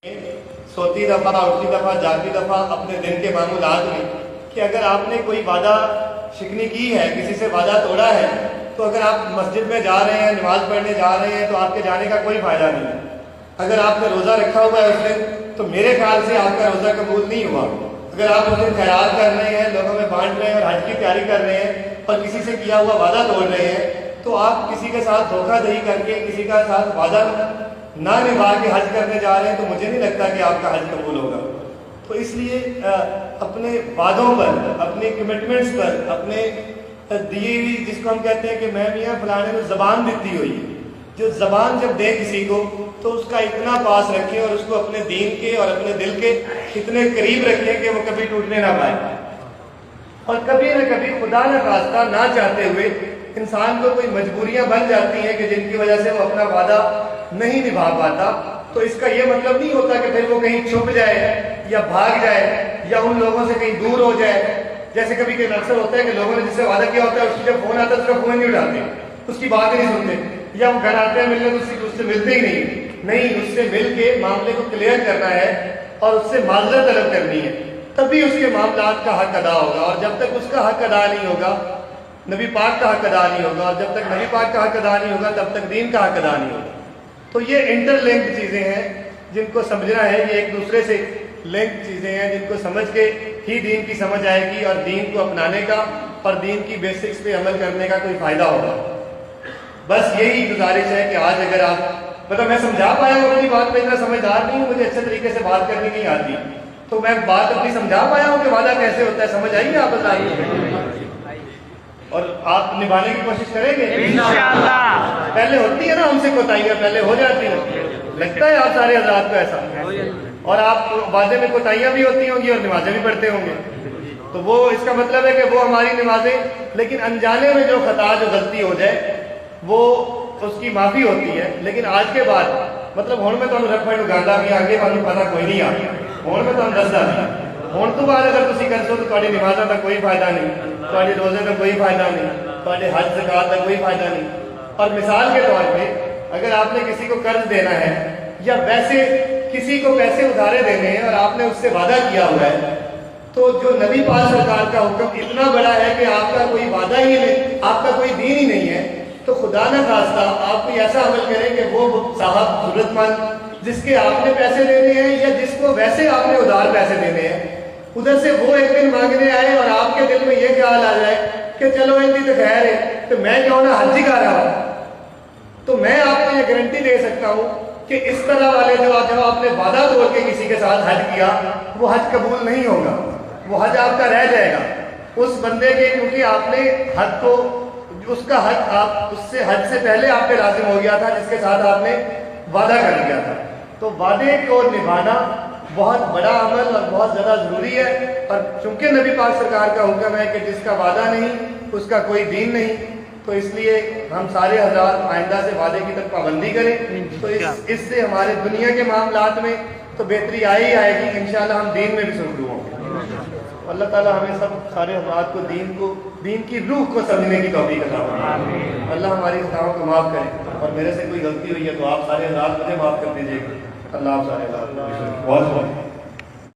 सोती दफ़ा, उठती दफ़ा, जागती दफ़ा अपने दिन के मामूलात में कि अगर आपने कोई वादा शिकनी की है, किसी से वादा तोड़ा है, तो अगर आप मस्जिद में जा रहे हैं, नमाज पढ़ने जा रहे हैं, तो आपके जाने का कोई फ़ायदा नहीं है। अगर आपने रोज़ा रखा हुआ है उस दिन, तो मेरे ख्याल से आपका रोज़ा कबूल नहीं हुआ। अगर आप उस दिन खैरात कर रहे हैं, लोगों में बांट रहे हैं और हज की तैयारी कर रहे हैं और किसी से किया हुआ वादा तोड़ रहे हैं, तो आप किसी के साथ धोखाधड़ी करके किसी का साथ वादा ना निभा के हज करने जा रहे हैं, तो मुझे नहीं लगता कि आपका हज कबूल होगा। तो इसलिए अपने वादों पर, अपने कमिटमेंट्स पर, अपने दिए हुई, जिसको हम कहते हैं कि मैं मियाँ फलाने को ज़बान देती हुई, जो ज़बान जब दे किसी को तो उसका इतना पास रखें और उसको अपने दीन के और अपने दिल के इतने करीब रखें कि वो कभी टूटने ना पाए। और कभी न कभी खुदा न खास्ता ना चाहते हुए इंसान को कोई मजबूरियां बन जाती हैं कि जिनकी वजह से वो अपना वादा नहीं निभा पाता, तो इसका ये मतलब नहीं होता कि फिर वो कहीं छुप जाए या भाग जाए या उन लोगों से कहीं दूर हो जाए। जैसे कभी कभी अक्सर होता है कि लोगों ने जिससे वादा किया होता है उसकी जब फोन आता है उसका फोन नहीं उठाते, उसकी बात नहीं सुनते, या वो घर आते हैं मिलने तो उससे मिलते ही नहीं, उससे मिल के मामले को क्लियर करना है और उससे माजरत तलब करनी है, तभी उसके मामलात का हक अदा होगा। और जब तक उसका हक अदा नहीं होगा, नबी पाक का हक अदा नहीं होगा, और जब तक नबी पाक का हक अदा नहीं होगा तब तक दीन का हक अदा नहीं होगा। तो ये इंटरलिंक्ड चीज़ें हैं जिनको समझना है, ये एक दूसरे से लिंक चीज़ें हैं जिनको समझ के ही दीन की समझ आएगी और दीन को अपनाने का और दीन की बेसिक्स पे अमल करने का कोई फ़ायदा होगा। बस यही गुजारिश है कि आज अगर आप, मतलब मैं समझा पाया हूँ अपनी बात में, इतना समझदार नहीं हूँ, मुझे अच्छे तरीके से बात करनी नहीं आती, तो मैं बात अपनी समझा पाया हूँ कि वादा कैसे होता है, समझ आई आप बताइए, और आप निभाने की कोशिश करेंगे इंशाअल्लाह। पहले होती है ना हमसे कोताहियां, पहले हो जाती है, लगता है आप सारे हजरात को ऐसा, और आप वादे में कोताहियां भी होती होंगी और नमाजें भी पढ़ते होंगे, तो वो इसका मतलब है कि वो हमारी नमाजें, लेकिन अनजाने में जो खता, जो गलती हो जाए वो उसकी माफ़ी होती है। लेकिन आज के बाद मतलब हुण मैं तुहानूं रख गांदा भी आगे तुहानूं पता कोई नहीं आ गया, हुण मैं तुहानूं दसदा नहीं, हुण तो बाद अगर तुसीं करसो तो तुहाडी नमाज़ां दा कोई फायदा नहीं, तुहाडे रोज़े का कोई फायदा नहीं, तुहाडे हज ज़कात का कोई फायदा नहीं। और मिसाल के तौर पे अगर आपने किसी को कर्ज देना है या वैसे किसी को पैसे उधारे देने हैं और आपने उससे वादा किया हुआ है, तो जो नबी पाक सरकार का हुक्म इतना बड़ा है कि आपका कोई वादा ही नहीं, आपका कोई दीन ही नहीं है, तो खुदा न खास्ता आप कोई ऐसा अमल करें कि वो साहब जरूरतमंद जिसके आपने पैसे देने हैं या जिसको वैसे आपने उधार पैसे देने हैं, उधर से वो एक दिन मांगने आए और आपके दिल में ये ख्याल आ जाए कि चलो इतनी तो खैर है, तो मैं क्यों ना हज ही कर रहा हूँ, तो मैं आपको ये गारंटी दे सकता हूँ कि इस तरह वाले जब आपने वादा तोड़ के किसी के साथ हज किया, वो हज कबूल नहीं होगा, वो हज आपका रह जाएगा उस बंदे के, क्योंकि आपने हज को, उसका हज आप उससे हज से पहले आप पे लाजिम हो गया था जिसके साथ आपने वादा कर लिया था। तो वादे को निभाना बहुत बड़ा अमल और बहुत ज़्यादा ज़रूरी है। और चूंकि नबी पाक सरकार का हुक्म है कि जिसका वादा नहीं उसका कोई दीन नहीं, तो इसलिए हम सारे हज़रात आइंदा से वादे की तरफ पाबंदी करें, तो इससे हमारे दुनिया के मामलात में तो बेहतरी आई ही आएगी, इंशाअल्लाह हम दीन में भी सुरखरू होंगे। अल्लाह ताला हमें सब सारे हज़रात को दीन की रूह को समझने की तौफीक अता फरमाए। अल्लाह हमारी खताओं को माफ़ करे, और मेरे से कोई गलती हुई है तो आप सारे हज़रात मुझे माफ़ कर दीजिएगा। अल्लाह आप सारे हज़रात बहुत बहुत